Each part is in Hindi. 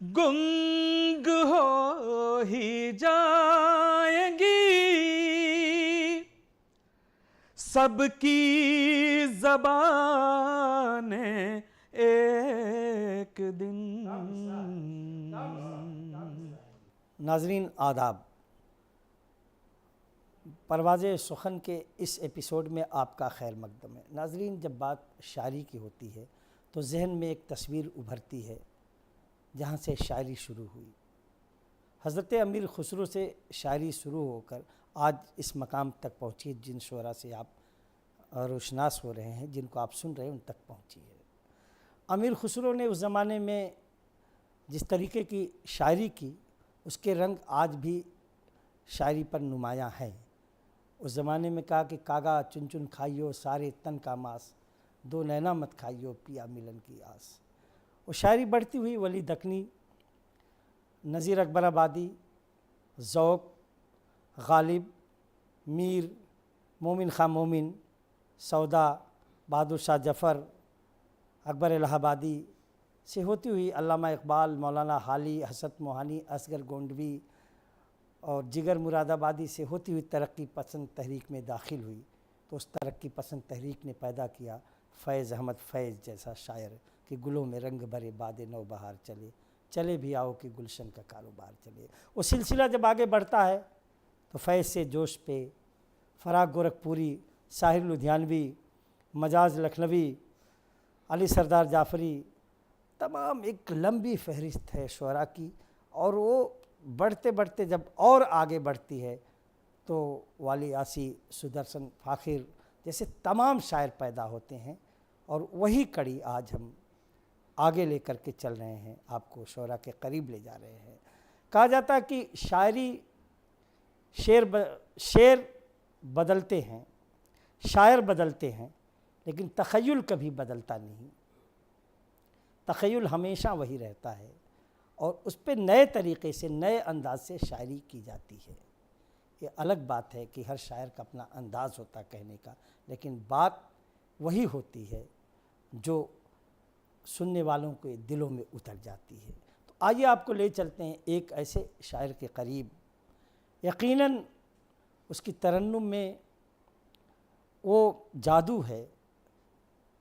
गुंग हो ही जाएंगी सबकी ज़बानें एक दिन। नाज़रीन आदाब, परवाज़े सुखन के इस एपिसोड में आपका खैर मकदम है। नाज़रीन, जब बात शायरी की होती है तो जहन में एक तस्वीर उभरती है जहाँ से शायरी शुरू हुई। हज़रत अमीर खुसरो से शायरी शुरू होकर आज इस मकाम तक पहुँची जिन शोरा से आप रोशनास हो रहे हैं, जिनको आप सुन रहे हैं, उन तक पहुँची है। अमीर खुसरो ने उस ज़माने में जिस तरीके की शायरी की, उसके रंग आज भी शायरी पर नुमायाँ हैं। उस ज़माने में कहा कि कागा चुन चुन खाइयो सारे तन का मांस, दो नैना मत खाइयो पिया मिलन की आस। वो शायरी बढ़ती हुई वली दकनी, नज़ीर अकबर आबादी, ज़ौक़, गालिब, मीर, मोमिन खां मोमिन, सौदा, बहादुर शाह जफ़र, अकबर इलाहाबादी से होती हुई अल्लामा इकबाल, मौलाना हाली, हसरत मोहानी, असगर गोंडवी और जिगर मुरादाबादी से होती हुई तरक्की पसंद तहरीक में दाखिल हुई। तो उस तरक्की पसंद तहरीक ने पैदा किया फ़ैज़ अहमद फ़ैज़ जैसा शायर कि गुलों में रंग भरे बादे नौ बहार चले, चले भी आओ कि गुलशन का कारोबार चले। वो सिलसिला जब आगे बढ़ता है तो फ़ैज़ से जोश पे फ़राग गोरखपुरी, साहिर लुधियानवी, मजाज लखनवी, अली सरदार जाफ़री, तमाम एक लंबी फहरिस्त है शुअरा की। और वो बढ़ते बढ़ते जब और आगे बढ़ती है तो वाली आसी, सुदर्शन फ़ाखिर जैसे तमाम शायर पैदा होते हैं। और वही कड़ी आज हम आगे लेकर के चल रहे हैं, आपको शुअरा के करीब ले जा रहे हैं। कहा जाता है कि शायरी शेर बदलते हैं, शायर बदलते हैं, लेकिन तख़य्युल कभी बदलता नहीं। तख़य्युल हमेशा वही रहता है और उस पर नए तरीक़े से, नए अंदाज से शायरी की जाती है। ये अलग बात है कि हर शायर का अपना अंदाज़ होता कहने का, लेकिन बात वही होती है जो सुनने वालों के दिलों में उतर जाती है। तो आइए आपको ले चलते हैं एक ऐसे शायर के करीब। यकीनन उसकी तरन्नुम में वो जादू है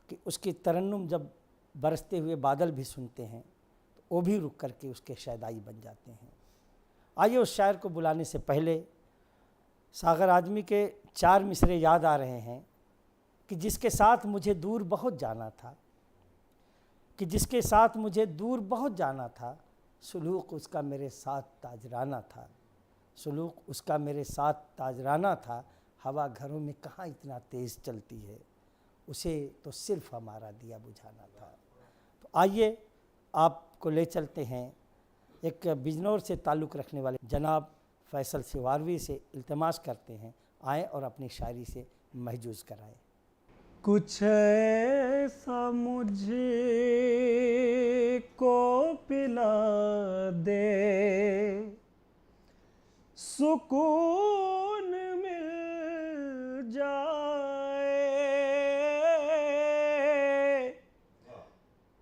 कि उसकी तरन्नुम जब बरसते हुए बादल भी सुनते हैं तो वो भी रुक करके उसके शैदाई बन जाते हैं। आइए उस शायर को बुलाने से पहले सागर आजमी के 4 मिसरे याद आ रहे हैं कि जिसके साथ मुझे दूर बहुत जाना था, कि जिसके साथ मुझे दूर बहुत जाना था, सुलूक उसका मेरे साथ ताजराना था, सुलूक उसका मेरे साथ ताजराना था, हवा घरों में कहाँ इतना तेज़ चलती है, उसे तो सिर्फ हमारा दिया बुझाना था। तो आइए आपको ले चलते हैं एक बिजनौर से ताल्लुक़ रखने वाले जनाब फैसल सिवारवी से। इल्तिमास करते हैं आएँ और अपनी शायरी से महजूज़ कराएँ। कुछ ऐसा मुझे को पिला दे, सुकून मिल जाए,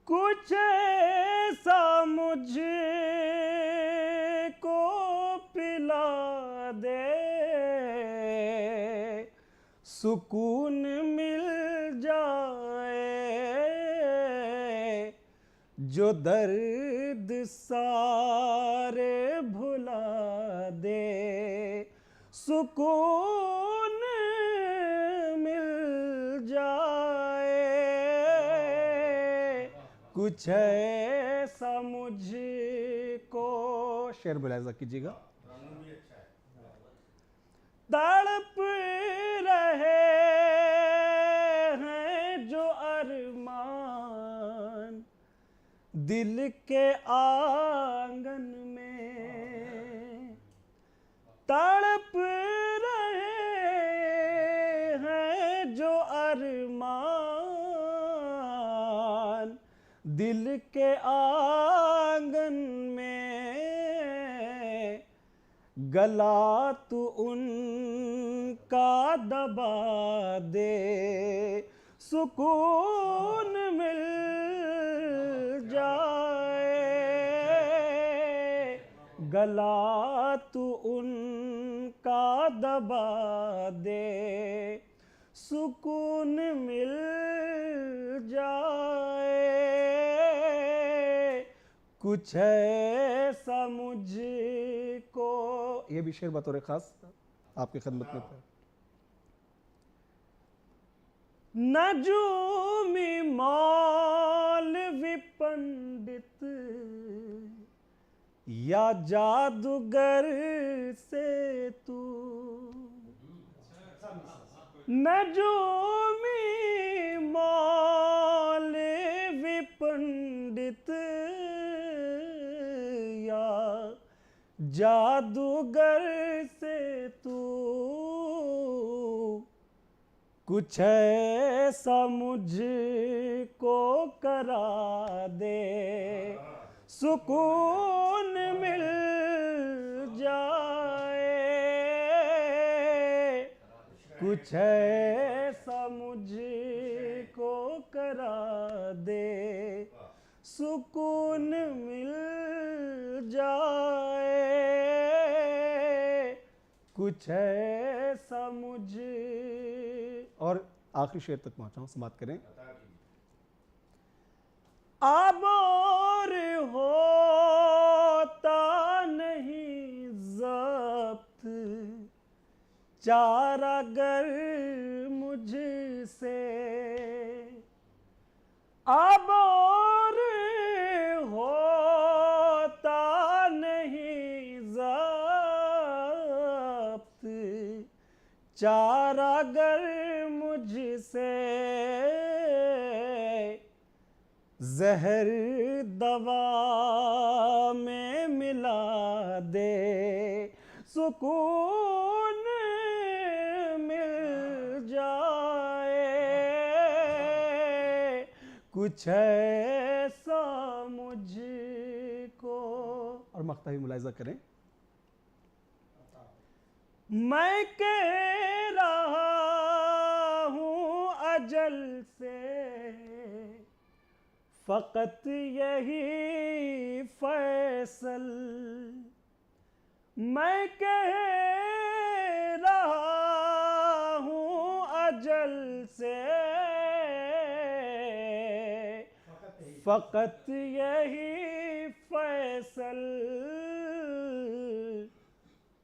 कुछ ऐसा मुझे को पिला दे, सुकून मिल जाए, जो दर्द सारे भुला दे, सुकून मिल जाए, कुछ ऐसा मुझको। शेर बुलाजा कीजिएगा। तड़प रहे हैं जो अरमान दिल के आंगन में, तड़प रहे हैं जो अरमान दिल के आंगन में, गला तू उनका दबा दे, सुकून मिल जाए, गला तू उनका दबा दे, सुकून मिल जाए, कुछ ऐसा मुझको। ये भी शेर बतौर खास आपकी खिदमत में था। नजूमी मौलवी पंडित या जादूगर से तू, नजूमी मौलवी पंडित या जादूगर से तू, कुछ ऐसा मुझको करा दे, सुकून मिल जाए, कुछ ऐसा मुझको करा दे, सुकून मिल जाए, कुछ ऐसा मुझे। और आखिरी शेर तक पहुंचा, समाप्त करें। आबोर होता नहीं ज़ब्त चारागर मुझसे, आबोर होता नहीं ज़ब्त चारागर मुझसे, जहर दवा में मिला दे, सुकून मिल जाए, कुछ ऐसा मुझको। और मख्ता ही मुलाहिज़ा करें। मैं कह रहा हूँ अजल से फ़क़त यही फ़ैसल, मैं कह रहा हूँ अजल से फ़क़त यही फ़ैसल,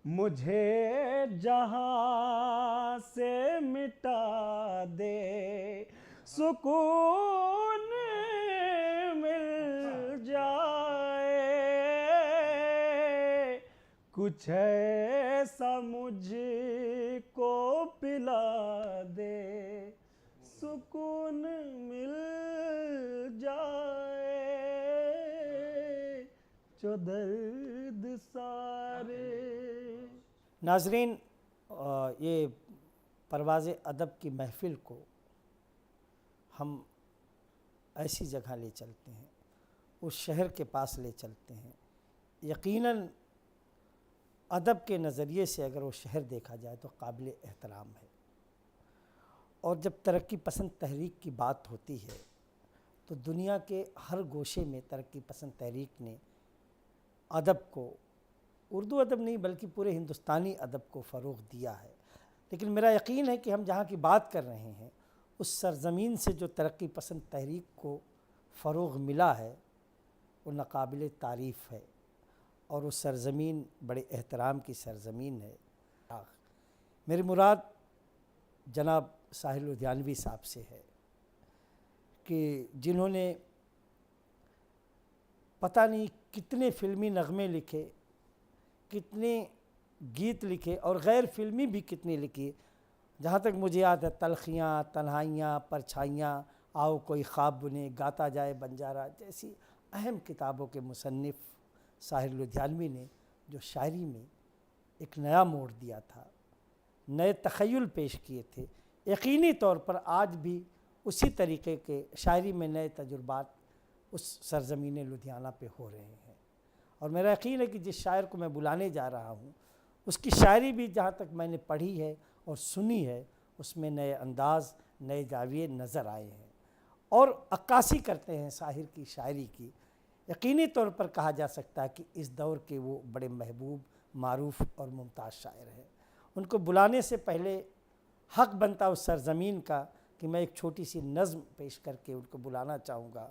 मुझे जहाँ से मिटा दे, सुकून मिल जाए, कुछ ऐसा मुझको पिला दे, सुकून मिल जाए, जो दर्द सारे। नाज़रीन, ये परवाज़ अदब की महफ़िल को हम ऐसी जगह ले चलते हैं, उस शहर के पास ले चलते हैं। यकीनन अदब के नज़रिए से अगर वो शहर देखा जाए तो काबिल एहतराम है। और जब तरक्की पसंद तहरीक की बात होती है तो दुनिया के हर गोशे में तरक्की पसंद तहरीक ने अदब को, उर्दू अदब नहीं बल्कि पूरे हिंदुस्तानी अदब को फ़रोग़ दिया है। लेकिन मेरा यकीन है कि हम जहाँ की बात कर रहे हैं उस सरज़मीन से जो तरक्की पसंद तहरीक को फ़रोग़ मिला है वो नाक़ाबिल तारीफ़ है, और वो सरज़मीन बड़े एहतराम की सरज़मीन है। मेरी मुराद जनाब साहिल लुधियानवी साहब से है कि जिन्होंने पता नहीं कितने फ़िल्मी नग़मे लिखे, कितने गीत लिखे और गैर फ़िल्मी भी कितने लिखे। जहाँ तक मुझे याद है, तलखियाँ, तन्हाइयाँ, परछाइयाँ, आओ कोई ख्वाब बुने, गाता जाए बंजारा जैसी अहम किताबों के मुसन्निफ़ साहिल लुधियानवी ने जो शायरी में एक नया मोड़ दिया था, नए तख़य्युल पेश किए थे। यकीनी तौर पर आज भी उसी तरीक़े के शायरी में नए तजुर्बात उस सरज़मीन लुधियाना पे हो रहे हैं। और मेरा यकीन है कि जिस शायर को मैं बुलाने जा रहा हूँ उसकी शायरी भी जहाँ तक मैंने पढ़ी है और सुनी है उसमें नए अंदाज़, नए जाविये नज़र आए हैं और अक्कासी करते हैं साहिर की शायरी की यकीनी तौर पर कहा जा सकता है कि इस दौर के वो बड़े महबूब, मारूफ और मुमताज़ शायर हैं। उनको बुलाने से पहले हक़ बनता उस सरज़मीन का कि मैं एक छोटी सी नज़्म पेश करके उनको बुलाना चाहूँगा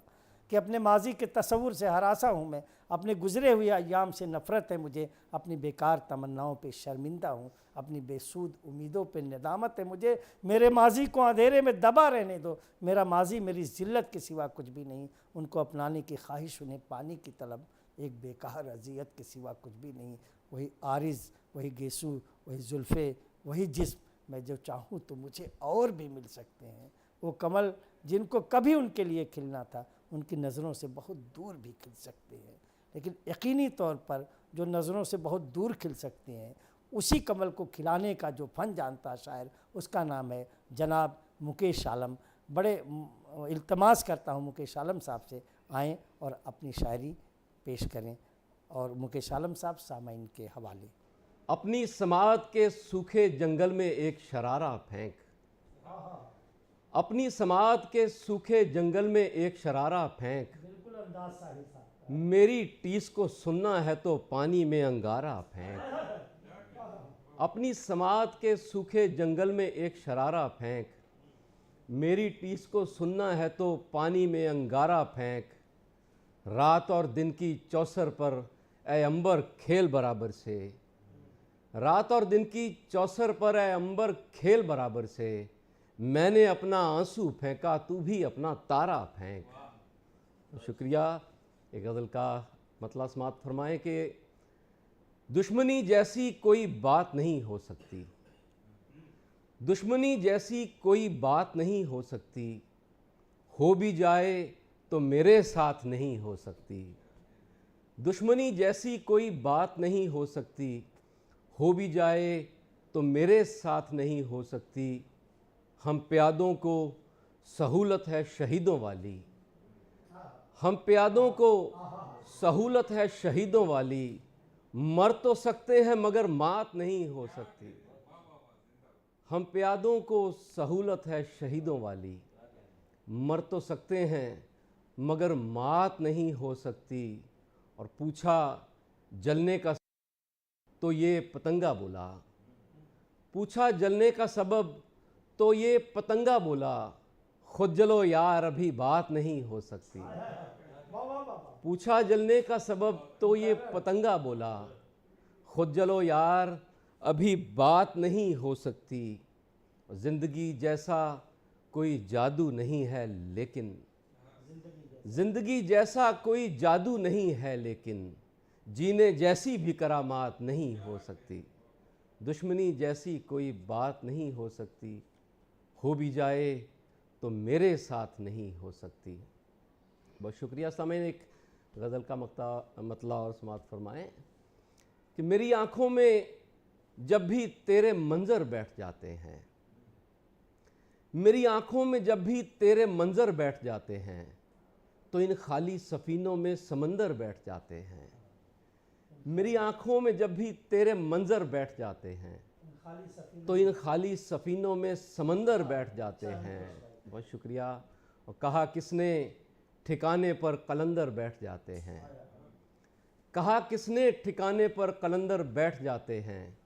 कि अपने माजी के तसव्वुर से हरासा हूँ मैं, अपने गुज़रे हुए अय्याम से नफ़रत है मुझे, अपनी बेकार तमन्नाओं पे शर्मिंदा हूँ, अपनी बेसूद उम्मीदों पे नदामत है मुझे, मेरे माजी को अंधेरे में दबा रहने दो, मेरा माजी मेरी ज़िल्लत के सिवा कुछ भी नहीं, उनको अपनाने की ख्वाहिश, उन्हें पाने की तलब, एक बेकार अजियत के सिवा कुछ भी नहीं, वही आरिज़, वही गेसू, वही जुल्फ़े, वही जिस्म, मैं जो चाहूँ तो मुझे और भी मिल सकते हैं। वो कमल जिनको कभी उनके लिए खिलना था, उनकी नज़रों से बहुत दूर भी खिल सकते हैं, लेकिन यकीनी तौर पर जो नज़रों से बहुत दूर खिल सकते हैं, उसी कमल को खिलाने का जो फ़न जानता शायर, उसका नाम है जनाब मुकेश आलम। बड़े इल्तमास करता हूँ मुकेश आलम साहब से आएँ और अपनी शायरी पेश करें। और मुकेश आलम साहब सामाइन के हवाले। अपनी समात के सूखे जंगल में एक शरारा फेंक, अपनी समात के सूखे जंगल में एक शरारा फेंक, बिल्कुल अंदाज साहिब साहब। मेरी टीस को सुनना है तो पानी में अंगारा फेंक, अपनी समात के सूखे जंगल में एक शरारा फेंक, मेरी टीस को सुनना है तो पानी में अंगारा फेंक, रात और दिन की चौसर पर ए अंबर खेल बराबर से, रात और दिन की चौसर पर ए अंबर खेल बराबर से, मैंने अपना आंसू फेंका तू भी अपना तारा फेंक। तो शुक्रिया। एक गज़ल का मतलब समाप्त फरमाएं कि दुश्मनी जैसी कोई बात नहीं हो सकती, दुश्मनी जैसी कोई बात नहीं हो सकती, हो भी जाए तो मेरे साथ नहीं हो सकती, दुश्मनी जैसी कोई बात नहीं हो सकती, हो भी जाए तो मेरे साथ नहीं हो सकती, हम प्यादों को सहूलत है शहीदों वाली, हम प्यादों को सहूलत है शहीदों वाली, मर तो सकते हैं मगर मात नहीं हो सकती, हम प्यादों को सहूलत है शहीदों वाली, मर तो सकते हैं मगर मात नहीं हो सकती। और पूछा जलने का तो ये पतंगा बोला, पूछा जलने का सबब तो ये पतंगा बोला, खुद जलो यार अभी बात नहीं हो सकती, पूछा जलने का सबब तो ये पतंगा बोला, खुद जलो यार अभी बात नहीं हो सकती, ज़िंदगी जैसा कोई जादू नहीं है लेकिन, ज़िंदगी जैसा कोई जादू नहीं है लेकिन, जीने जैसी भी करामात नहीं हो सकती, दुश्मनी जैसी कोई बात नहीं हो सकती, हो भी जाए तो मेरे साथ नहीं हो सकती। बहुत शुक्रिया। सामईन एक गज़ल का मतला और समाप्त फरमाएं कि मेरी आँखों में जब भी तेरे मंज़र बैठ जाते हैं, मेरी आँखों में जब भी तेरे मंज़र बैठ जाते हैं, तो इन खाली सफ़ीनों में समंदर बैठ जाते हैं, मेरी आँखों में जब भी तेरे मंज़र बैठ जाते हैं, तो इन खाली सफ़ीनों में समंदर बैठ जाते हैं। बहुत शुक्रिया। और कहा किसने ठिकाने पर कलंदर बैठ जाते हैं, कहा किसने ठिकाने पर कलंदर बैठ जाते हैं,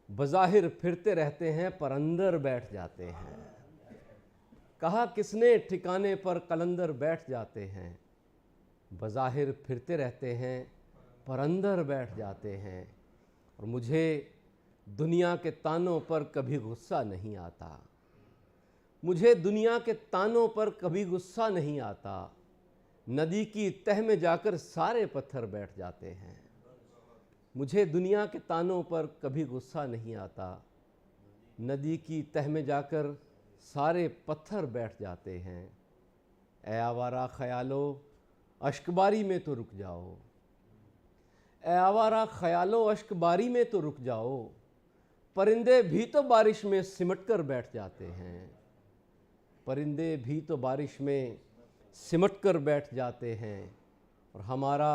बज़ाहिर फिरते रहते हैं पर अंदर बैठ जाते हैं, कहा किसने ठिकाने पर कलंदर बैठ जाते हैं, बज़ाहिर फिरते रहते हैं पर अंदर बैठ जाते हैं। और मुझे दुनिया के तानों पर कभी गुस्सा नहीं आता, मुझे दुनिया के तानों पर कभी गुस्सा नहीं आता, नदी की तह में जाकर सारे पत्थर बैठ जाते हैं, मुझे दुनिया के तानों पर कभी गुस्सा नहीं आता, नदी की तह में जाकर सारे पत्थर बैठ जाते हैं। ए आवारा ख्यालो अश्कबारी में तो रुक जाओ, ए आवारा ख्यालो अश्कबारी में तो रुक जाओ, परिंदे भी तो बारिश में सिमट कर बैठ जाते हैं, परिंदे भी तो बारिश में सिमट कर बैठ जाते हैं, और हमारा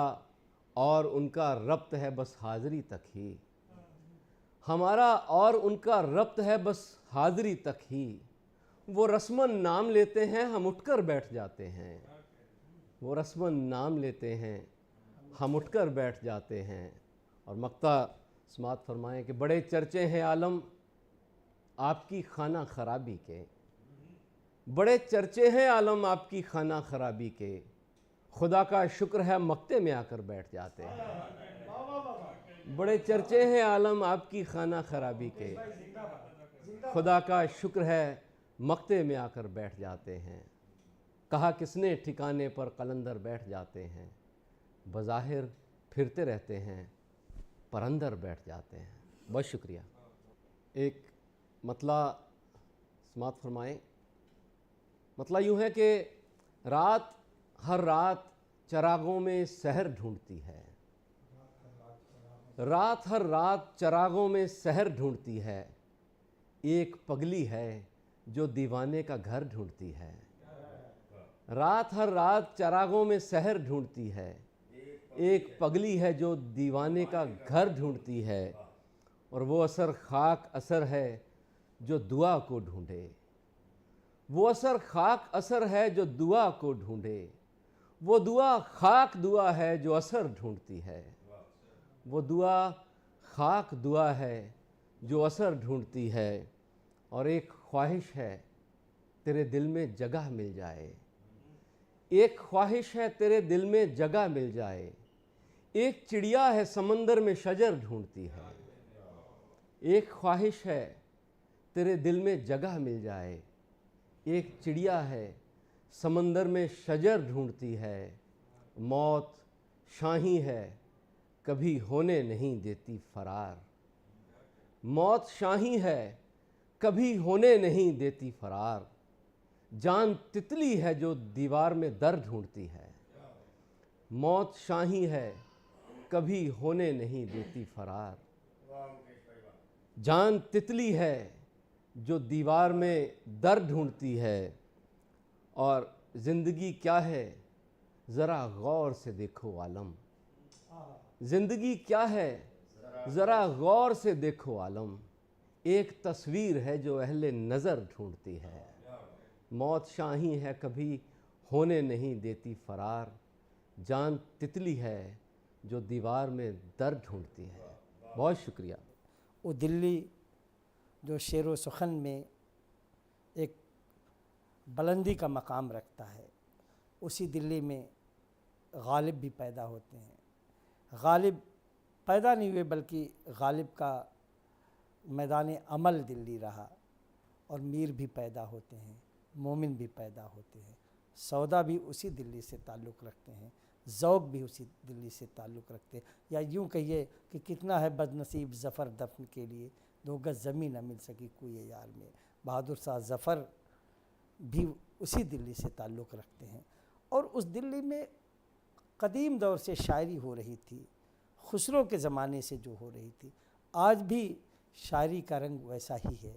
और उनका रब्त है बस हाज़िरी तक ही, हमारा और उनका रब्त है बस हाज़िरी तक ही, वो रस्मन नाम लेते हैं हम उठकर बैठ जाते हैं, वो रस्मन नाम लेते हैं हम उठकर बैठ जाते हैं। और मक्ता समात फरमाएं कि बड़े चर्चे हैं आलम आपकी खाना खराबी के, बड़े चर्चे हैं आलम आपकी खाना खराबी के, खुदा का शुक्र है मक्ते में आकर बैठ जाते हैं। बड़े चर्चे हैं आलम आपकी खाना खराबी के, खुदा का शुक्र है मक्ते में आकर बैठ जाते हैं। कहा किसने ठिकाने पर कलंदर बैठ जाते हैं, बज़ाहिर फिरते रहते हैं पर अंदर बैठ जाते हैं। बहुत शुक्रिया। एक मतला समात फरमाएं। मतला यूँ है कि रात हर रात चरागों में सहर ढूंढती है, रात हर रात चरागों में सहर ढूंढती है, एक पगली है जो दीवाने का घर ढूंढती है। रात हर रात चरागों में सहर ढूंढती है, एक पगली है जो दीवाने का घर ढूंढती है। और वो असर खाक असर है जो दुआ को ढूंढे, वो असर खाक असर है जो दुआ को ढूंढे, वो दुआ खाक दुआ है जो असर ढूंढती है, वो दुआ खाक दुआ है जो असर ढूंढती है। और एक ख्वाहिश है तेरे दिल में जगह मिल जाए, एक ख्वाहिश है तेरे दिल में जगह मिल जाए, एक चिड़िया है समंदर में शजर ढूंढती है। एक ख्वाहिश है तेरे दिल में जगह मिल जाए, एक चिड़िया है समंदर में शजर ढूंढती है। मौत शाही है कभी होने नहीं देती फरार, मौत शाही है कभी होने नहीं देती फरार। जान तितली है जो दीवार में दर ढूंढती है, मौत शाही है कभी होने नहीं देती फरार। जान तितली है जो दीवार में दर ढूंढती है। और ज़िंदगी क्या है ज़रा गौर से देखो आलम, ज़िंदगी क्या है ज़रा गौर से देखो आलम, एक तस्वीर है जो अहले नज़र ढूंढती है। मौत शाही है कभी होने नहीं देती फरार, जान तितली है जो दीवार में दर ढूंढती है। बहुत शुक्रिया। वो दिल्ली जो शेर व सुखन में एक बुलंदी का मकाम रखता है, उसी दिल्ली में गालिब भी पैदा होते हैं। गालिब पैदा नहीं हुए बल्कि गालिब का मैदान अमल दिल्ली रहा। और मीर भी पैदा होते हैं, मोमिन भी पैदा होते हैं, सौदा भी उसी दिल्ली से ताल्लुक़ रखते हैं, ज़ौक़ भी उसी दिल्ली से ताल्लुक़ रखते हैं। या यूँ कहिए कि कितना है बदनसीब ज़फ़र दफन के लिए, 2 गज़ ज़मीन न मिल सकी कुए यार में। बहादुर शाह ज़फ़र भी उसी दिल्ली से ताल्लुक़ रखते हैं। और उस दिल्ली में कदीम दौर से शायरी हो रही थी, खुसरो के ज़माने से जो हो रही थी। आज भी शायरी का रंग वैसा ही है,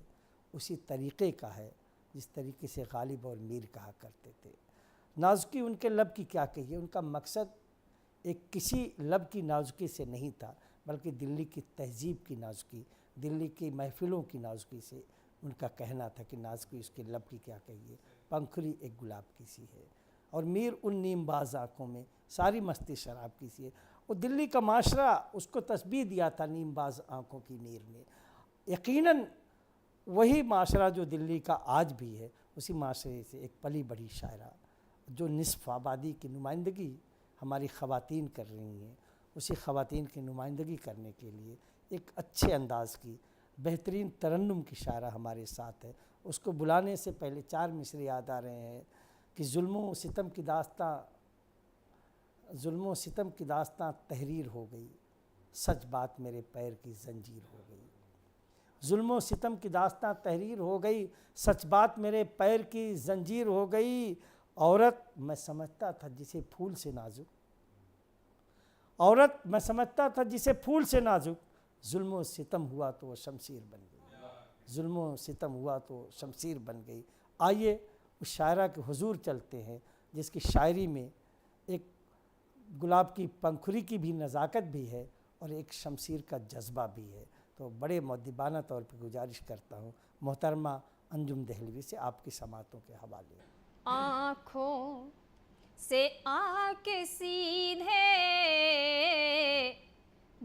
उसी तरीक़े का है जिस तरीके से गालिब और मीर कहा करते थे। नाजुकी उनके लब की क्या कहिए, उनका मकसद एक किसी लब की नाजुकी से नहीं था, बल्कि दिल्ली की तहज़ीब की नाजुकी, दिल्ली की महफ़िलों की नाजुकी से उनका कहना था कि नाजुकी उसके लब की क्या कहिए, पंखुड़ी एक गुलाब की सी है। और मीर उन नीमबाज आँखों में सारी मस्ती शराब की सी है। और दिल्ली का माशरा उसको तस्बीह दिया था नीमबाज आँखों की नीर ने। यकीनन वही माशरा जो दिल्ली का आज भी है, उसी माशरे से एक पली बड़ी शायरा जो निस्फ़ आबादी की नुमाइंदगी हमारी ख़वातीन कर रही हैं, उसी ख़वातीन की नुमाइंदगी करने के लिए एक अच्छे अंदाज़ की बेहतरीन तरन्नुम की शायरा हमारे साथ है। उसको बुलाने से पहले 4 मिसरे याद आ रहे हैं कि जुल्मों सितम की दास्तां, जुल्मों सितम की दास्तां तहरीर हो गई, सच बात मेरे पैर की जंजीर हो गई। जुल्मों सितम की दास्तां तहरीर हो गई, सच बात मेरे पैर की जंजीर हो गई। औरत मैं समझता था जिसे फूल से नाजुक, औरत मैं समझता था जिसे फूल से नाजुक, जुल्मों सितम हुआ तो वो शमशीर बन गई, जुल्मों सितम हुआ तो शमशीर बन गई। आइए उस शायरा के हुजूर चलते हैं जिसकी शायरी में एक गुलाब की पंखुड़ी की भी नज़ाकत भी है और एक शमशीर का जज्बा भी है। तो बड़े मुअद्दिबाना तौर पर गुजारिश करता हूँ मोहतरमा अंजुम दहलवी से आपकी समातों के हवाले। आँखों से आके सीधे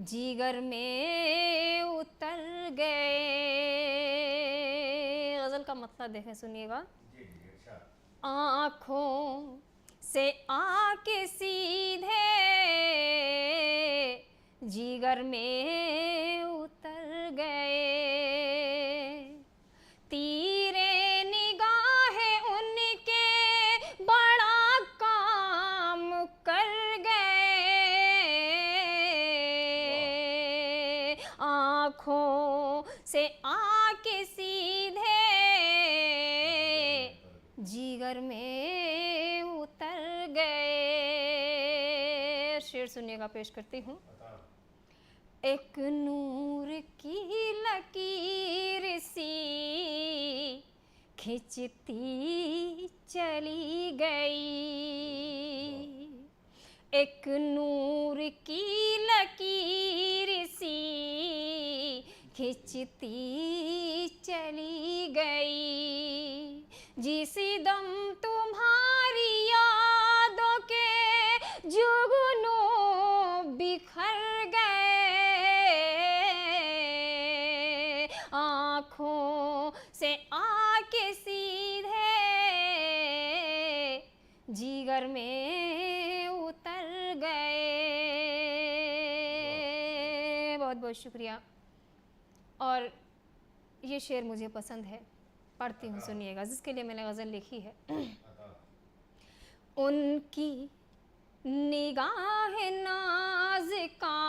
जिगर में उतर गए। गज़ल का मतलब देखें, सुनिएगा। आँखों से आके सीधे जिगर में उतर गए। तीरे निगाहें उनके बड़ा काम कर गए। आँखों से आके सीधे जिगर में उतर गए। शेर सुनिएगा, पेश करती हूँ। एक नूर की लकीर सी खिंचती चली गई। एक नूर की लकीर सी खिंचती चली गई। जिस दम तुम्हारी यादों के जुगनू बिखर गए। आँखों से आके सीधे जिगर में उतर गए। बहुत बहुत शुक्रिया। और ये शेर मुझे पसंद है, पढ़ती हूँ, सुनिएगा, जिसके लिए मैंने गज़ल लिखी है। उनकी निगाह नाज का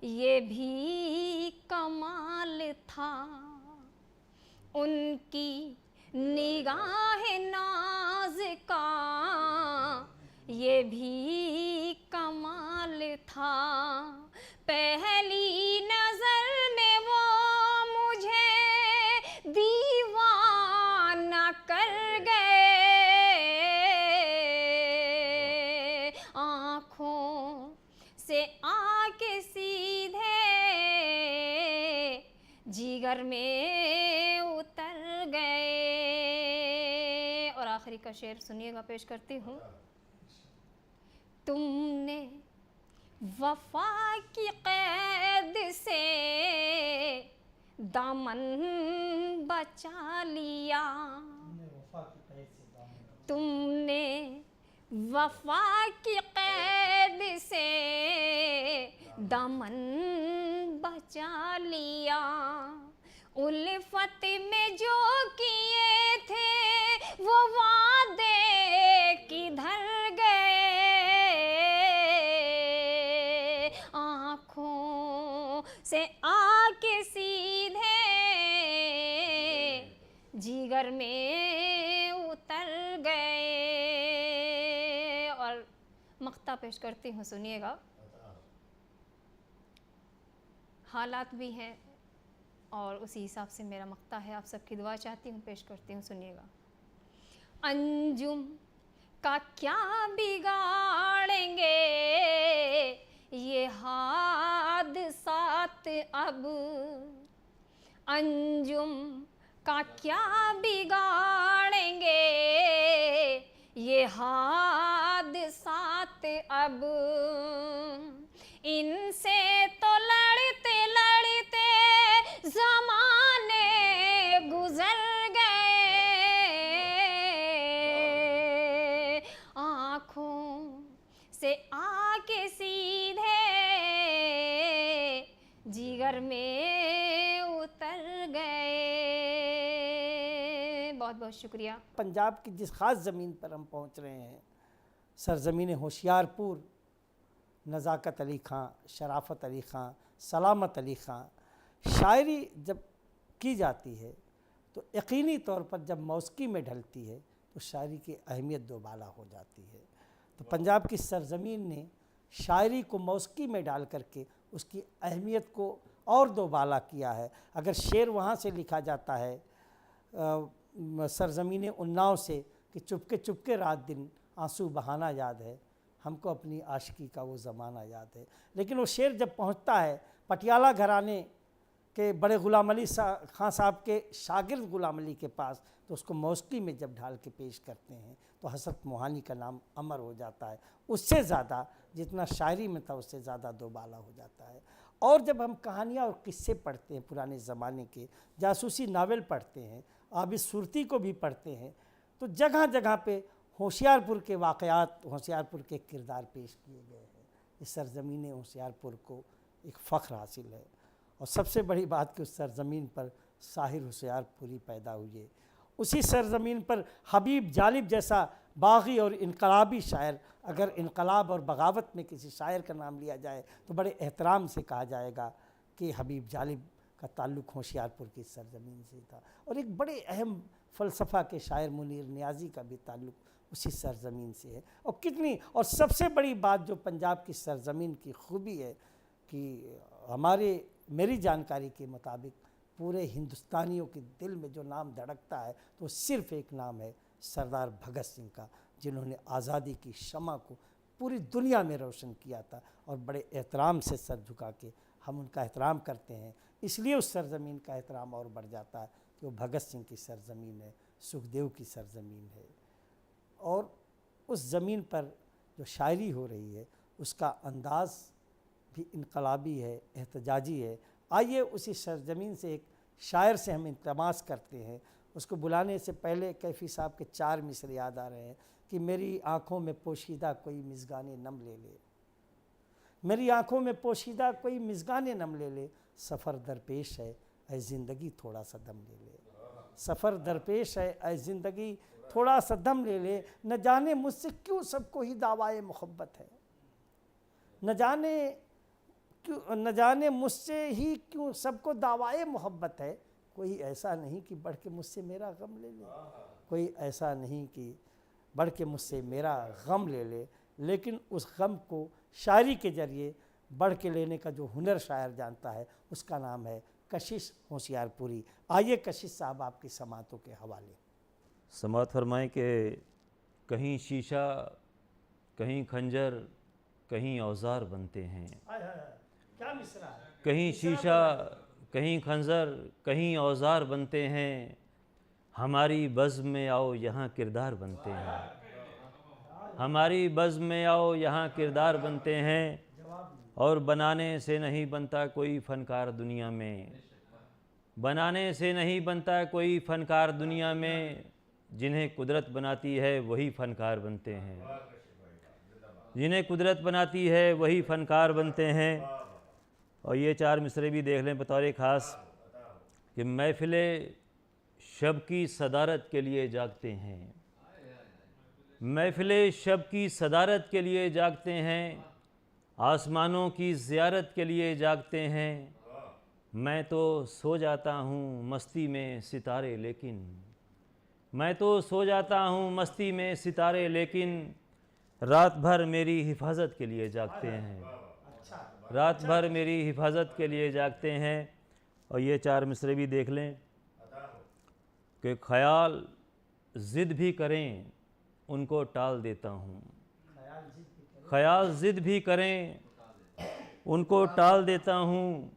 ये भी कमाल था। उनकी निगाह नाज का ये भी कमाल था। पहली नजर में वो मुझे दीवाना कर गए। आँखों से आके सीधे जिगर में उतर गए। और आखिरी का शेर सुनिएगा, पेश करती हूँ। तुमने वफा की कैद से दामन बचा लिया। तुमने वफा की कैद से दामन बचा लिया। उल्फत में जो किए थे वो वादे किधर गए। आँखों से आके सीधे जिगर में उतर गए। और मक्ता पेश करती हूँ, सुनिएगा। हालात भी हैं और उसी हिसाब से मेरा मक्ता है। आप सबकी दुआ चाहती हूँ, पेश करती हूँ, सुनिएगा। अंजुम का क्या बिगाड़ेंगे ये हादसात अब। अंजुम का क्या बिगाड़ेंगे ये हादसात अब। इनसे तो लड़ते लड़ते ज़माने गुजर गए। आँखों से आके सीधे जिगर में उतर गए। बहुत बहुत शुक्रिया। पंजाब की जिस ख़ास ज़मीन पर हम पहुंच रहे हैं, सरज़मीन होशियारपुर, नज़ाकत अली ख़ां, शराफत अली ख़ां, सलामत अली ख़ां, शायरी जब की जाती है तो यकीनी तौर पर जब मौसीकी में ढलती है तो शायरी की अहमियत दोबाला हो जाती है। तो पंजाब की सरज़मीन ने शायरी को मौसीकी में डाल करके उसकी अहमियत को और दोबाला किया है। अगर शेर वहाँ से लिखा जाता है सरज़मीन उन्नाव से कि चुपके चुपके रात दिन आंसू बहाना याद है, हमको अपनी आशिकी का वो ज़माना याद है, लेकिन वो शेर जब पहुँचता है पटियाला घराने कि बड़े ग़ुलाम अली खां साहब के शागिर्द ग़ुलाम अली के पास, तो उसको मौसीकी में जब ढाल के पेश करते हैं तो हज़रत मोहानी का नाम अमर हो जाता है। उससे ज़्यादा जितना शायरी में था उससे ज़्यादा दोबाला हो जाता है। और जब हम कहानियाँ और किस्से पढ़ते हैं, पुराने ज़माने के जासूसी नावल पढ़ते हैं, आबिद सुरती को भी पढ़ते हैं, तो जगह जगह पे होशियारपुर के वाक़यात, होशियारपुर के किरदार पेश किए गए हैं। इस सरज़मीन होशियारपुर को एक फ़ख्र हासिल है। और सबसे बड़ी बात कि उस सरज़मीन पर साहिर होशियारपुरी पैदा हुए, उसी सरज़मीन पर हबीब जालिब जैसा बागी और इनकलाबी शायर, अगर इनकलाब और बगावत में किसी शायर का नाम लिया जाए तो बड़े एहतराम से कहा जाएगा कि हबीब जालिब का ताल्लुक़ होशियारपुर की सरज़मीन से था। और एक बड़े अहम फ़लसफ़ा के शायर मुनीर नियाज़ी का भी ताल्लुक़ उसी सरज़मीन से है। और कितनी, और सबसे बड़ी बात जो पंजाब की सरज़मीन की खूबी है कि मेरी जानकारी के मुताबिक पूरे हिंदुस्तानियों के दिल में जो नाम धड़कता है तो सिर्फ़ एक नाम है, सरदार भगत सिंह का, जिन्होंने आज़ादी की शमा को पूरी दुनिया में रोशन किया था। और बड़े एहतराम से सर झुका के हम उनका एहतराम करते हैं। इसलिए उस सरज़मीन का एहतराम और बढ़ जाता है कि वो भगत सिंह की सरज़मीन है, सुखदेव की सरज़मीन है। और उस ज़मीन पर जो शायरी हो रही है उसका अंदाज़ भी इनकलाबी है, एहतजाजी है। आइए उसी सरज़मीन से एक शायर से हम इल्तमास करते हैं। उसको बुलाने से पहले कैफ़ी साहब के 4 मिसरे याद आ रहे हैं कि मेरी आँखों में पोशीदा कोई मिज़गाने नम ले ले, मेरी आँखों में पोशीदा कोई मिज़गाने नम ले ले, सफ़र दरपेश है ऐ ज़िंदगी थोड़ा सा दम ले ले, सफ़र दरपेश है ऐ ज़िंदगी थोड़ा सा दम ले ले, न जाने मुझसे क्यों सबको ही दावाए मोहब्बत है, न जाने मुझसे ही क्यों सबको दावाए मोहब्बत है, कोई ऐसा नहीं कि बढ़ के मुझसे मेरा गम ले ले, कोई ऐसा नहीं कि बढ़ के मुझसे मेरा गम ले ले। लेकिन उस गम को शायरी के ज़रिए बढ़ के लेने का जो हुनर शायर जानता है उसका नाम है कशिश होशियारपुरी। आइए कशिश साहब आपकी समातों के हवाले। समात फरमाएँ कि कहीं शीशा, कहीं खंजर, कहीं औजार बनते हैं। क्या मिसरा है? कहीं शीशा, कहीं खंजर, कहीं औजार बनते हैं, हमारी बज़्म में आओ यहाँ किरदार बनते हैं, हमारी बज़्म में आओ यहाँ किरदार बनते हैं। और बनाने से नहीं बनता कोई फ़नकार दुनिया में, बनाने से नहीं बनता कोई फ़नकार दुनिया में, जिन्हें कुदरत बनाती है वही फ़नकार बनते हैं, जिन्हें कुदरत बनाती है वही फ़नकार बनते हैं। और ये 4 मिसरे भी देख लें बतौर ख़ास कि महफ़िले शब की सदारत के लिए जागते हैं, महफ़िले शब की सदारत के लिए जागते हैं, आसमानों की ज़ियारत के लिए जागते हैं। मैं तो सो जाता हूँ मस्ती में सितारे लेकिन, मैं तो सो जाता हूँ मस्ती में सितारे लेकिन, रात भर मेरी हिफाजत के लिए जागते हैं, रात भर मेरी हिफाजत के लिए जागते हैं। और ये 4 मिसरे भी देख लें कि ख़याल ज़िद भी करें उनको टाल देता हूँ, ख़याल ज़िद भी करें उनको टाल देता हूँ,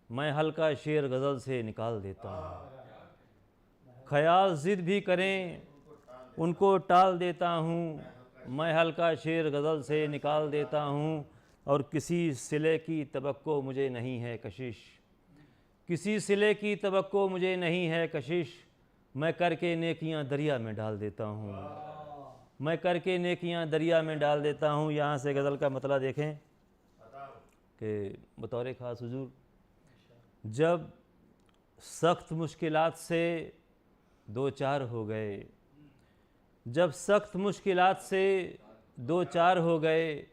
मैं हल्का शेर गज़ल से निकाल देता हूँ, ख़याल ज़िद भी करें उनको टाल देता हूँ, मैं हल्का शेर गज़ल से निकाल देता हूँ। और किसी सिले की तवक्को मुझे नहीं है कशिश, किसी सिले की तवक्को मुझे नहीं है कशिश, मैं करके नेकियां दरिया में डाल देता हूँ, मैं करके नेकियां दरिया में डाल देता हूँ। यहाँ से गज़ल का मतलब देखें कि बतौर ख़ास हुजूर, जब सख्त मुश्किलात से 2-4 हो गए, जब सख्त मुश्किलात से 2-4 हो गए,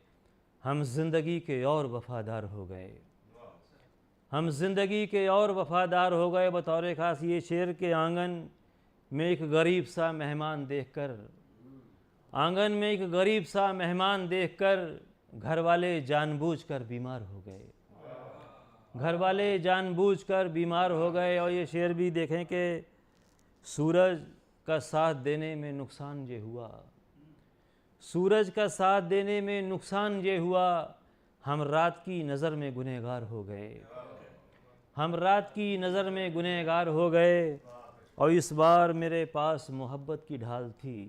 हम ज़िंदगी के और वफ़ादार हो गए, हम ज़िंदगी के और वफ़ादार हो गए। बतौर ख़ास ये शेर के आंगन में एक गरीब सा मेहमान देखकर, आंगन में एक गरीब सा मेहमान देखकर घर वाले जानबूझकर बीमार हो गए, घर वाले जानबूझकर बीमार हो गए। और ये शेर भी देखें कि सूरज का साथ देने में नुकसान ये हुआ, सूरज का साथ देने में नुकसान ये हुआ, हम रात की नज़र में गुनहगार हो गए, हम रात की नज़र में गुनहगार हो गए, और इस बार मेरे पास मोहब्बत की ढाल थी।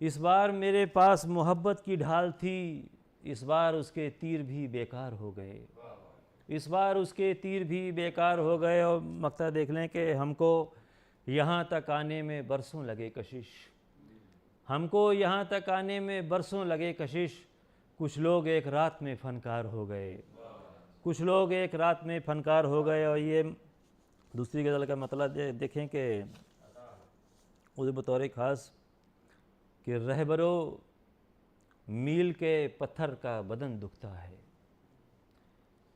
इस बार मेरे पास मोहब्बत की ढाल थी, इस बार उसके तीर भी बेकार हो गए। इस बार उसके तीर भी बेकार हो गए। और मक्ता देख लें कि हमको यहाँ तक आने में बरसों लगे कशिश, हमको यहाँ तक आने में बरसों लगे कशिश। कुछ लोग एक रात में फनकार हो गए, कुछ लोग एक रात में फनकार हो गए। और ये दूसरी गज़ल का मतलब देखें कि उसे बतौर ख़ास कि रहबरो मील के पत्थर का बदन दुखता है,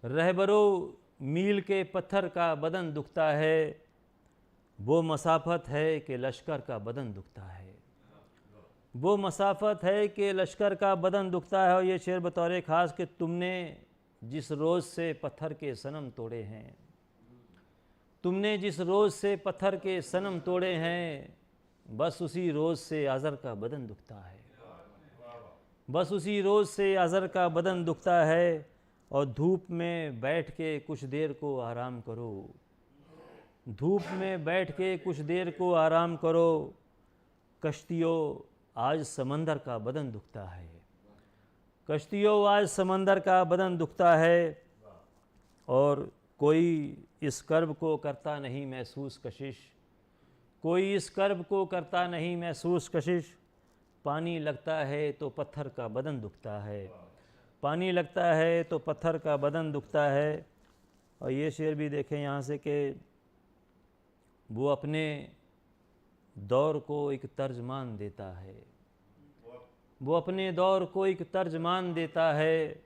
रहबरो मील के पत्थर का बदन दुखता है, वो मसाफत है कि लश्कर का बदन दुखता है, वो मसाफत है कि लश्कर का बदन दुखता है। और ये शेर बतौर ख़ास कि तुमने जिस रोज़ से पत्थर के सनम तोड़े हैं, तुमने जिस रोज़ से पत्थर के सनम तोड़े हैं, बस उसी रोज़ से आज़र का बदन दुखता है, बस उसी रोज़ से आज़र का बदन दुखता है। और धूप में बैठ के कुछ देर को आराम करो, धूप में बैठ के कुछ देर को आराम करो, कश्तियों आज समंदर का बदन दुखता है, कश्तियों आज समंदर का बदन दुखता है। और कोई इस कर्ब को करता नहीं महसूस कशिश, कोई इस कर्ब को करता नहीं महसूस कशिश। पानी लगता है तो पत्थर का बदन दुखता है, पानी लगता है तो पत्थर का बदन दुखता है। और ये शेर भी देखें यहाँ से कि वो अपने दौर को एक तर्जमान देता है, वो अपने दौर को एक तर्जमान देता है,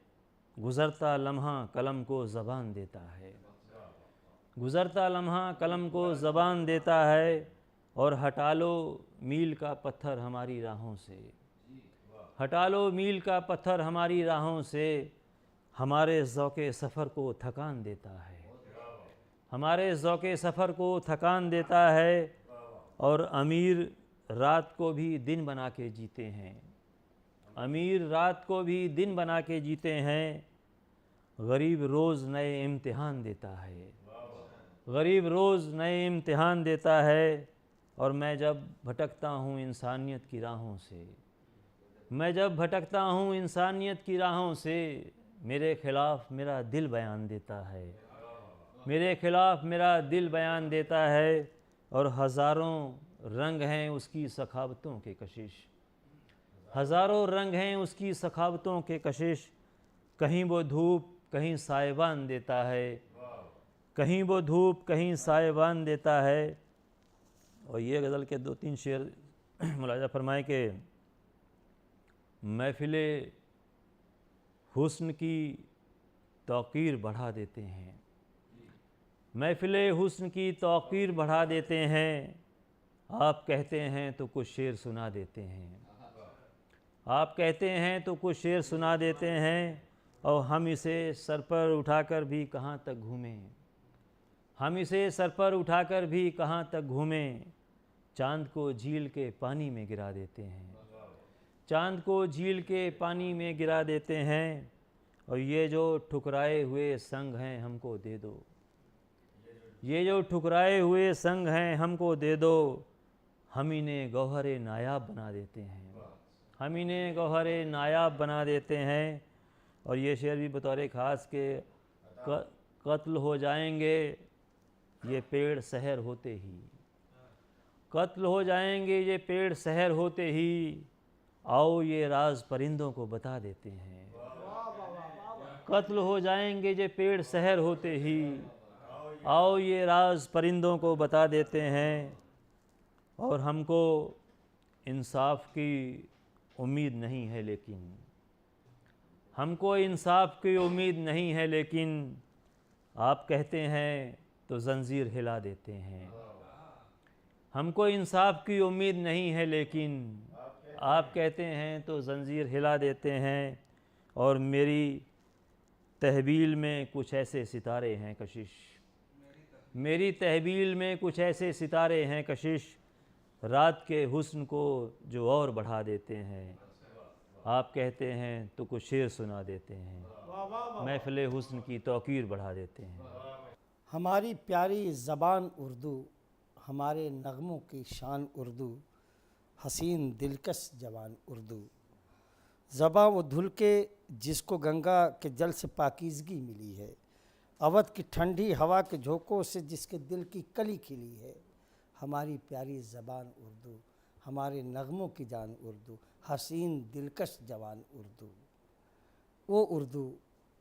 गुज़रता लम्हा कलम को ज़बान देता है, गुज़रता लम्हा कलम को ज़बान देता है। और हटा लो मील का पत्थर हमारी राहों से, हटा लो मील का पत्थर हमारी राहों से, हमारे ज़ौक़े सफ़र को थकान देता है, हमारे ज़ौक़े सफ़र को थकान देता है। और अमीर रात को भी दिन बना के जीते हैं, अमीर रात को भी दिन बना के जीते हैं। गरीब रोज़ नए इम्तिहान देता है, गरीब रोज़ नए इम्तिहान देता है। और मैं जब भटकता हूँ इंसानियत की राहों से, मैं जब भटकता हूँ इंसानियत की राहों से, मेरे ख़िलाफ़ मेरा दिल बयान देता है, मेरे ख़िलाफ़ मेरा दिल बयान देता है। और हज़ारों रंग हैं उसकी सखावतों के कशिश, हज़ारों रंग हैं उसकी सखावतों के कशिश। कहीं वो धूप कहीं सायबान देता है, कहीं वो धूप कहीं सायबान देता है। और ये गज़ल के 2-3 शेर मुलाजा फरमाए कि महफ़िले हुस्न की तौक़ीर बढ़ा देते हैं, महफ़िले हुस्न की तौक़ीर बढ़ा देते हैं। आप कहते हैं तो कुछ शेर सुना देते हैं, आप कहते हैं तो कुछ शेर सुना देते हैं। और हम इसे सर पर उठाकर भी कहाँ तक घूमें, हम इसे सर पर उठाकर भी कहाँ तक घूमें। चाँद को झील के पानी में गिरा देते हैं, चाँद को झील के पानी में गिरा देते हैं। और ये जो ठुकराए हुए संग हैं हमको दे दो, ये जो ठुकराए हुए संग हैं हमको दे दो, हम इन्हें गौहरे नायाब बना देते हैं, हम इन्हें गौहरे नायाब बना देते हैं। और ये शेर भी बतौर ख़ास के कत्ल हो जाएंगे ये पेड़ सहर होते ही, कत्ल हो जाएंगे ये पेड़ सहर होते ही, आओ ये राज परिंदों को बता देते हैं, कत्ल हो जाएंगे ये पेड़ सहर होते ही, आओ ये राज परिंदों को बता देते हैं। और हमको इंसाफ की उम्मीद नहीं है लेकिन, हमको इंसाफ की उम्मीद नहीं है लेकिन, आप कहते हैं तो जंजीर हिला देते हैं। हमको इंसाफ की उम्मीद नहीं है लेकिन, आप कहते हैं तो जंजीर हिला देते हैं। और मेरी तहवील में कुछ ऐसे सितारे हैं कशिश, मेरी तहवील में कुछ ऐसे सितारे हैं कशिश, रात के हुस्न को जो और बढ़ा देते हैं। आप कहते हैं तो कुछ शेर सुना देते हैं, महफ़िले हुस्न की तौक़ीर बढ़ा देते हैं। हमारी प्यारी ज़बान उर्दू, हमारे नगमों की शान उर्दू, हसीन दिलकश जवान उर्दू। ज़बां वो धुल के जिसको गंगा के जल से पाकीज़गी मिली है, अवध की ठंडी हवा के झोंकों से जिसके दिल की कली खिली है। हमारी प्यारी ज़बान उर्दू, हमारे नगमों की जान उर्दू, हसीन दिलकश जवान उर्दू। वो उर्दू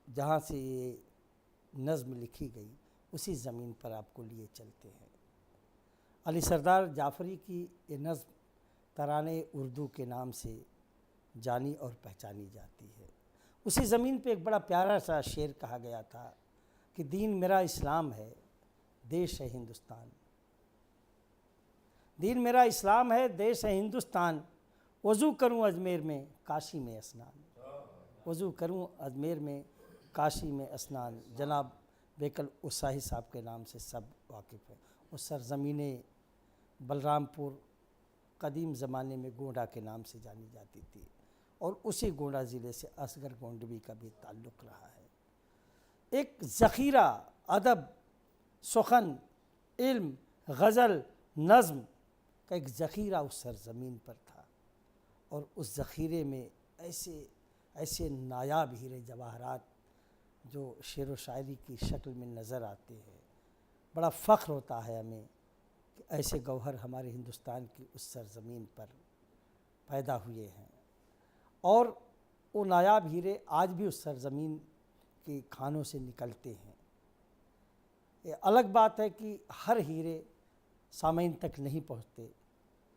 जहाँ से ये नज़्म लिखी गई, उसी ज़मीन पर आपको लिए चलते हैं। अली सरदार जाफ़री की ये नज़्म तराने उर्दू के नाम से जानी और पहचानी जाती है। उसी ज़मीन पे एक बड़ा प्यारा सा शेर कहा गया था कि दीन मेरा इस्लाम है, देश है हिंदुस्तान। दीन मेरा इस्लाम है, देश है हिंदुस्तान। वज़ू करूँ अजमेर में, काशी में स्नान। वज़ू करूँ अजमेर में, काशी में स्नान। जनाब बेकल उसाही साहब के नाम से सब वाकिफ़ है। उस सरज़मीने बलरामपुर कदीम ज़माने में गोंडा के नाम से जानी जाती थी, और उसी गोंडा ज़िले से असगर गोंडवी का भी ताल्लुक़ रहा है। एक ज़ख़ीरा अदब, सुखन, इल्म, गज़ल, नज़्म का एक ज़ख़ीरा उस सरज़मीन पर था, और उस ज़ख़ीरे में ऐसे ऐसे नायाब हीरे जवाहरात जो शेर व शायरी की शक्ल में नज़र आते हैं। बड़ा फ़ख्र होता है हमें कि ऐसे गौहर हमारे हिंदुस्तान की उस सरज़मीन पर पैदा हुए हैं, और वो नायाब हीरे आज भी उस सरज़मीन की खानों से निकलते हैं। ये अलग बात है कि हर हीरे सामईन तक नहीं पहुँचते,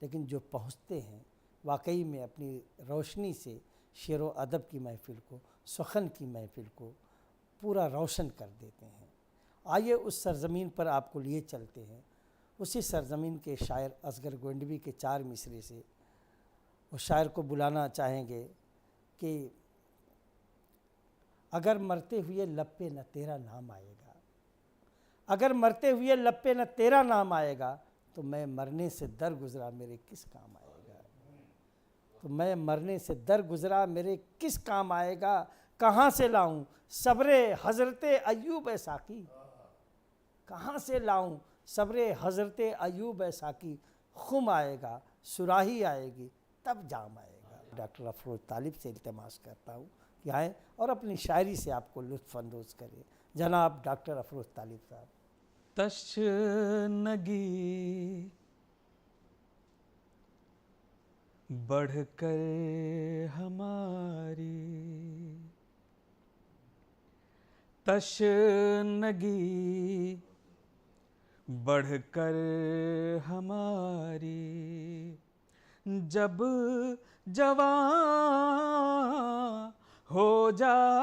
लेकिन जो पहुँचते हैं वाकई में अपनी रोशनी से शेर व अदब की महफ़िल को, सुखन की महफ़िल को पूरा रोशन कर देते हैं। आइए उस सरज़मीन पर आपको लिए चलते हैं। उसी सरज़मीन के शायर असगर गोंडवी के 4 मिसरे से उस शायर को बुलाना चाहेंगे कि अगर मरते हुए लब पे न तेरा नाम आएगा, अगर मरते हुए लब पे न तेरा नाम आएगा, तो मैं मरने से दर गुज़रा मेरे किस काम आएगा। तो मैं मरने से दर गुज़रा मेरे किस काम आएगा। कहाँ से लाऊं सब्रे हज़रते अय्यूब ए साकी, कहाँ से लाऊं सब्रे हज़रते अय्यूब ए साकी। खुम आएगा, सुराही आएगी, तब जाम आएगा। डॉक्टर अफरोज़ तालिब से इल्तिमास करता हूँ कि आएँ और अपनी शायरी से आपको लुत्फ़ अंदोज़ करें। जनाब डॉक्टर अफरोज़ तालिब साहब। तशनगी बढ़कर हमारी, तशनगी बढ़कर हमारी, जब जवां हो जाएगी।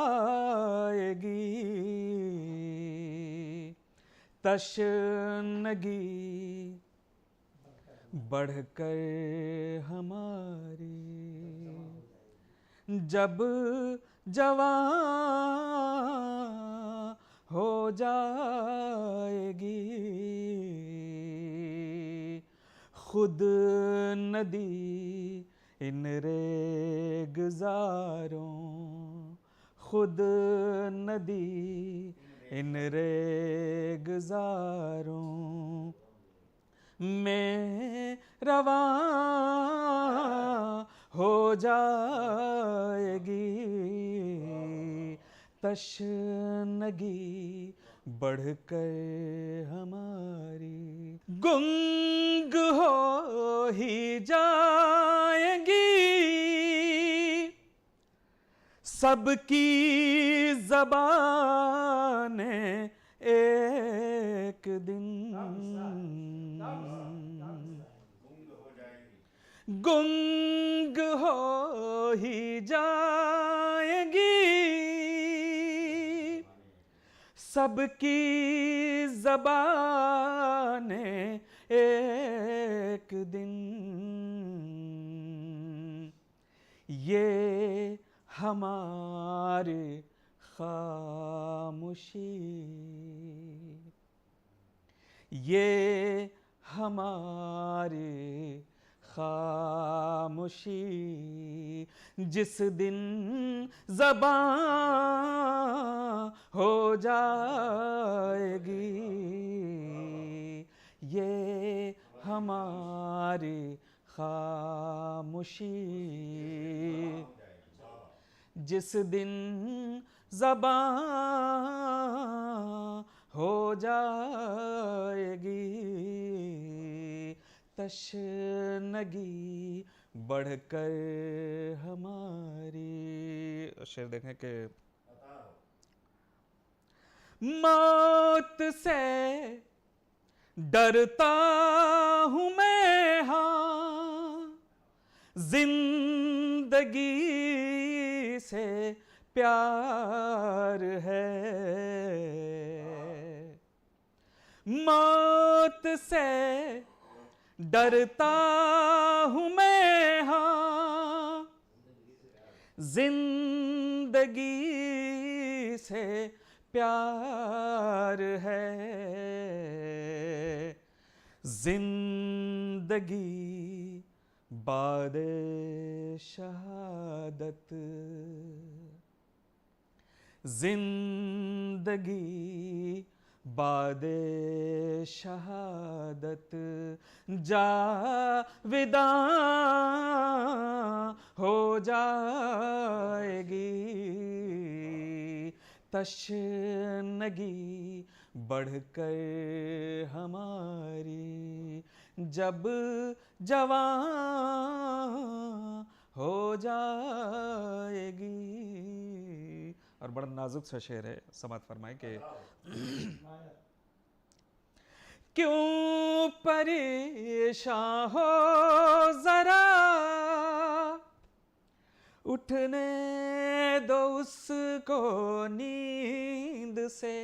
तशनगी बढ़कर हमारी, जब जवां हो जाएगी। खुद नदी इन रेगज़ारों, खुद नदी इन रेगज़ारों में रवां हो जाएगी। तशनगी बढ़कर हमारी, गुंग हो ही जाएंगी सबकी ज़बानें एक दिन। गुंग हो ही जाएंगी सबकी ज़बानें एक दिन। ये हमारे खामोशी, ये हमारे खामोशी जिस दिन ज़बां हो जाएगी, ये हमारी खामोशी जिस दिन ज़बां हो जाएगी, तशनगी बढ़कर हमारी। शेर देखें कि मौत से डरता हूँ मैं, हाँ जिंदगी से प्यार है, मौत से डरता हूँ मैं, हाँ जिंदगी से प्यार है, जिंदगी बाद शहादत, जिंदगी बाद शहादत जाविदा हो जाएगी, तशनगी बढ़कर हमारी जब जवां हो जाएगी। और बड़ा नाजुक सा शेर है, समात फरमाए कि क्यों परेशान हो जरा, उठने दो उसको नींद से,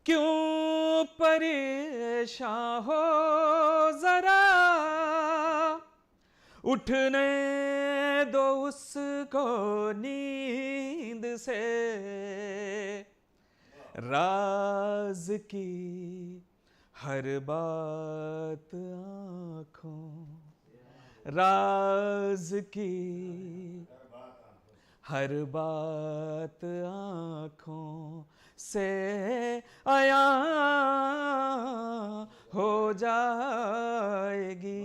क्यों परेशान हो जरा, उठने दो उसको नींद से, राज की हर बात आँखों, राज की हर बात आँखों से आया हो जाएगी,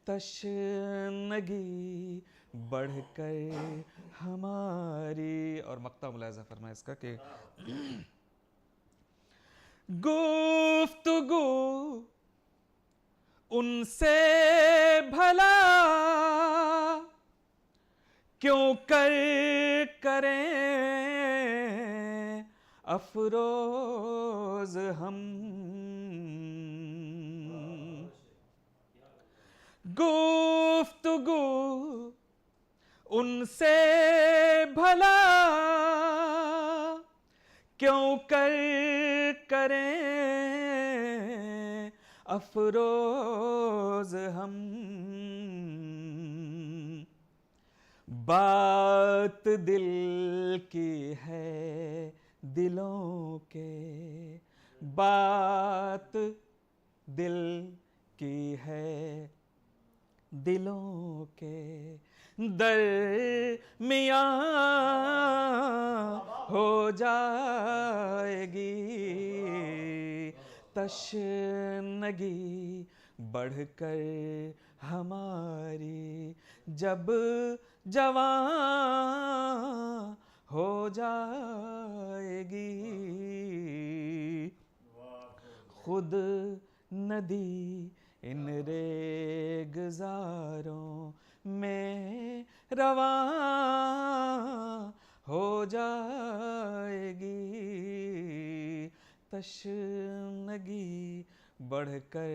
तशनगी बढ़कर हमारी। और मक्ता मुलाहिज़ा फरमाए इसका कि गुफ्तगू उनसे भला क्यों करें अफरोज हम, गुफ्तगू उनसे भला क्यों करें अफरोज हम, बात दिल की है दिलों के, बात दिल की है दिलों के दरमियाँ हो जाएगी, तशनगी बढ़कर हमारी जब जवां हो जाएगी, खुद नदी इन रेगज़ारों में रवां हो जाएगी, तशनगी बढ़कर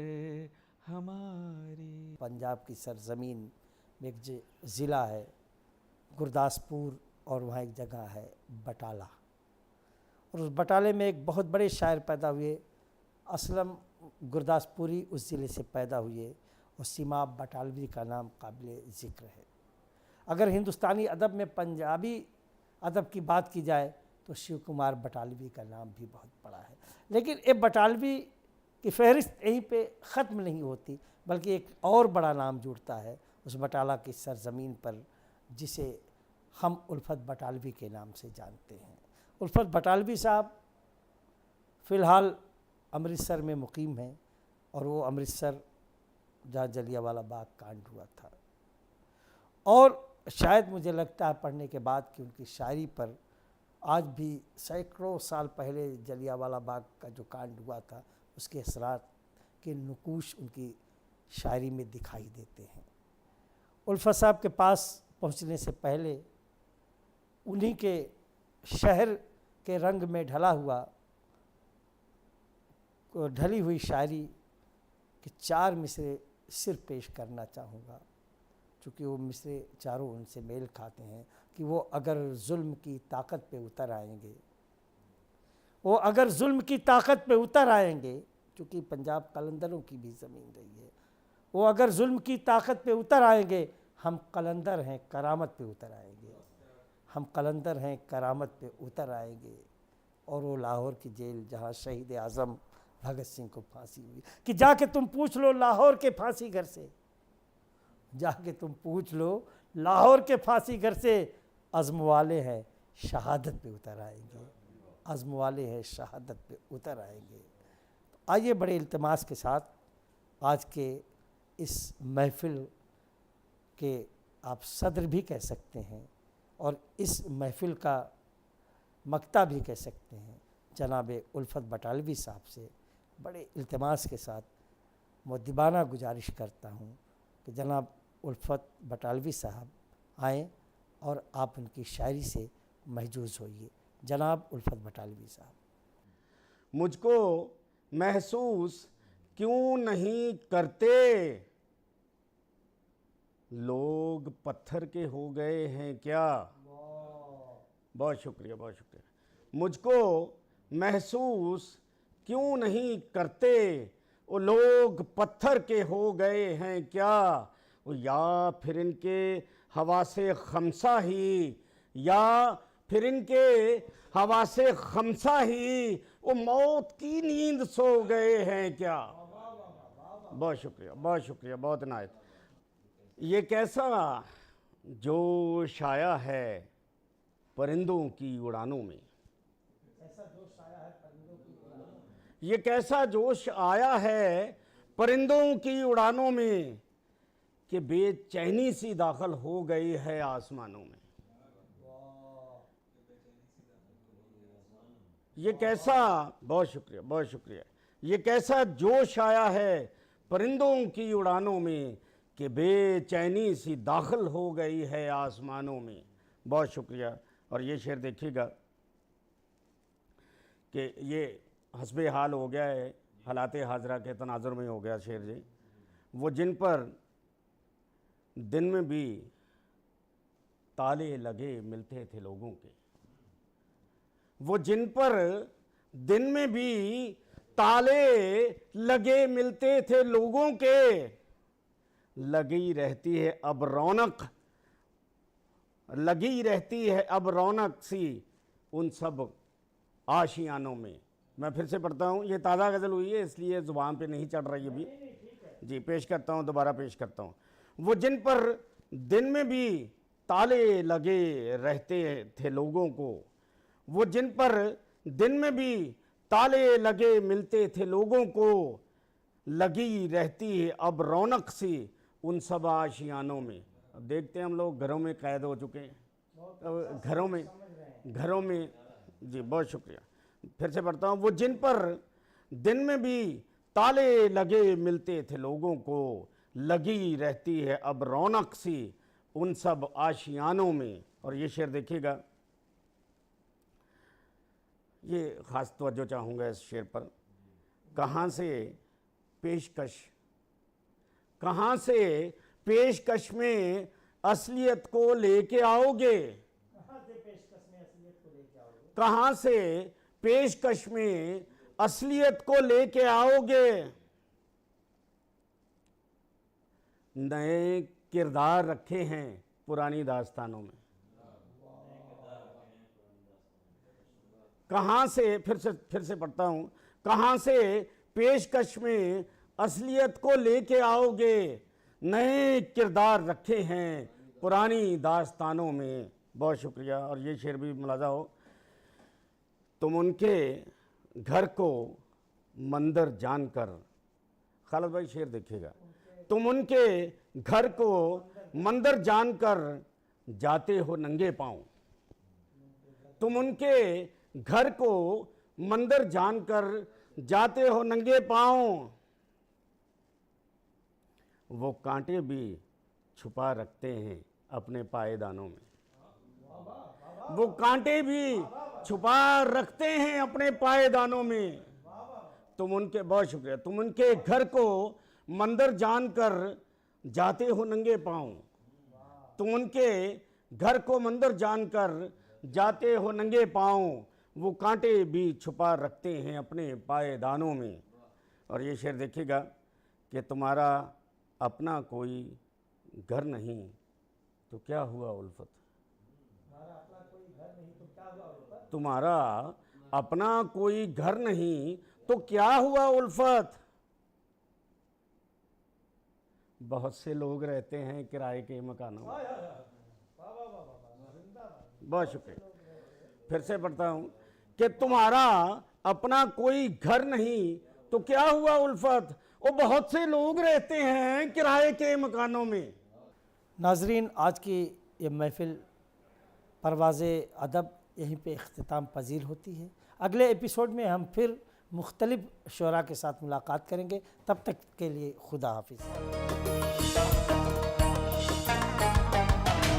हमारी। पंजाब की सरजमीन में एक ज़िला है गुरदासपुर, और वहाँ एक जगह है बटाला, और उस बटाले में एक बहुत बड़े शायर पैदा हुए, असलम गुरदासपुरी उस ज़िले से पैदा हुए, और सिमाब बटालवी का नाम काबिल ज़िक्र है। अगर हिंदुस्तानी अदब में पंजाबी अदब की बात की जाए तो शिव कुमार बटालवी का नाम भी बहुत बड़ा है। लेकिन ये बटालवी कि फहरिस्त यहीं पे ख़त्म नहीं होती, बल्कि एक और बड़ा नाम जुड़ता है उस बटाला की सरज़मीन पर, जिसे हम उल्फत बटालवी के नाम से जानते हैं। उल्फत बटालवी साहब फ़िलहाल अमृतसर में मुकीम हैं, और वो अमृतसर जहाँ जलियांवाला बाग कांड हुआ था। और शायद मुझे लगता है पढ़ने के बाद कि उनकी शायरी पर आज भी सैकड़ों साल पहले जलियांवाला बाग का जो कांड हुआ था उसके असरात के नुकूश उनकी शायरी में दिखाई देते हैं। उल्फत साहब के पास पहुंचने से पहले उन्हीं के शहर के रंग में ढली हुई शायरी के 4 मिसरे सिर्फ पेश करना चाहूँगा, चूँकि वो मिसरे चारों उनसे मेल खाते हैं कि वो अगर जुल्म की ताकत पे उतर आएंगे, वो अगर जुल्म की ताकत पे उतर आएंगे, चूँकि पंजाब कलंदरों की भी ज़मीन रही है, वो अगर जुल्म की ताकत पे उतर आएंगे, हम कलंदर हैं करामत पे उतर आएंगे, हम कलंदर हैं करामत पे उतर आएंगे। और वो लाहौर की जेल जहाँ शहीद आज़म भगत सिंह को फांसी हुई, कि जाके तुम पूछ लो लाहौर के फांसी घर से, जाके तुम पूछ लो लाहौर के फांसी घर से, अज़्म वाले हैं शहादत पे उतर आएंगे, अज़्म वाले हैं शहादत पे उतर आएंगे। तो आइए बड़े इल्तिमास के साथ आज के इस महफ़िल के आप सदर भी कह सकते हैं और इस महफ़िल का मक्ता भी कह सकते हैं, जनाब उल्फत बटालवी साहब से बड़े इल्तिमास के साथ मुद्दिबाना गुजारिश करता हूँ कि जनाब उल्फत बटालवी साहब आएँ और आप उनकी शायरी से महजूज़ होइए। जनाब उल्फत बटालवी साहब। मुझको महसूस क्यों नहीं करते लोग पत्थर के हो गए हैं क्या। बहुत शुक्रिया, बहुत शुक्रिया। मुझको महसूस क्यों नहीं करते वो लोग पत्थर के हो गए हैं क्या, या फिर इनके हवा से खमसा ही, या फिर इनके हवा से खमसा ही वो मौत की नींद सो गए हैं क्या। बहुत शुक्रिया, बहुत शुक्रिया, बहुत नायत। ये कैसा जोश आया है परिंदों की उड़ानों में, ये कैसा जोश आया है परिंदों की उड़ानों में कि बेचैनी सी दाखिल हो गई है आसमानों में। ये कैसा, बहुत शुक्रिया, बहुत शुक्रिया, ये कैसा जोश आया है परिंदों की उड़ानों में कि बेचैनी सी दाखिल हो गई है आसमानों में। बहुत शुक्रिया। और ये शेर देखिएगा कि ये हस्बे हाल हो गया है, हालाते हाजरा के तनाजुर में हो गया शेर जी। वो जिन पर दिन में भी ताले लगे मिलते थे लोगों के, वो जिन पर दिन में भी ताले लगे मिलते थे लोगों के, लगी रहती है अब रौनक, लगी रहती है अब रौनक सी उन सब आशियानों में। मैं फिर से पढ़ता हूँ, ये ताज़ा गज़ल हुई है इसलिए ज़ुबान पे नहीं चढ़ रही अभी जी, पेश करता हूँ, दोबारा पेश करता हूँ। वो जिन पर दिन में भी ताले लगे रहते थे लोगों को, वो जिन पर दिन में भी ताले लगे मिलते थे लोगों को, लगी रहती है अब रौनक सी उन सब आशियानों में। अब देखते हैं हम लोग घरों में कैद हो चुके हैं, अब घरों में जी। बहुत शुक्रिया। फिर से पढ़ता हूँ, वो जिन पर दिन में भी ताले लगे मिलते थे लोगों को, लगी रहती है अब रौनक सी उन सब आशियानों में। और ये शेर देखिएगा, ये ख़ास तवज्जो चाहूँगा इस शेर पर। कहाँ से पेशकश में असलियत को लेके आओगे, कहाँ से पेशकश में असलियत को लेके आओगे, नए किरदार रखे हैं पुरानी दास्तानों में। कहाँ से, फिर से पढ़ता हूँ, कहाँ से पेशकश में असलियत को लेके आओगे, नए किरदार रखे हैं पुरानी दास्तानों में। बहुत शुक्रिया। और ये शेर भी मुलाजा हो, तुम उनके घर को मंदिर जानकर, खालिद भाई शेर देखिएगा, तुम उनके घर को मंदिर जानकर जाते हो नंगे पांव, तुम उनके घर को मंदिर जानकर जाते हो नंगे पांव, वो कांटे भी छुपा रखते हैं अपने पायदानों में, वो कांटे भी छुपा रखते हैं अपने पायदानों में। तुम उनके, बहुत शुक्रिया, तुम उनके घर को मंदिर जानकर जाते हो नंगे पांव, तुम उनके घर को मंदिर जानकर जाते हो नंगे पांव, वो कांटे भी छुपा रखते हैं अपने पायदानों में। और ये शेर देखिएगा कि तुम्हारा अपना कोई घर नहीं तो क्या हुआ उल्फत, तुम्हारा अपना कोई घर नहीं तो क्या हुआ उल्फत, बहुत से लोग रहते हैं किराए के मकानों में। बहुत शुक्रिया। फिर से पढ़ता हूं कि तुम्हारा अपना कोई घर नहीं तो क्या हुआ उल्फत, वो बहुत से लोग रहते हैं किराए के मकानों में। नाजरीन, आज की ये महफिल परवाज़े अदब यहीं पे इख्तिताम पजीर होती है। अगले एपिसोड में हम फिर मुख्तलिफ शुरा के साथ मुलाकात करेंगे। तब तक के लिए खुदा हाफिज़।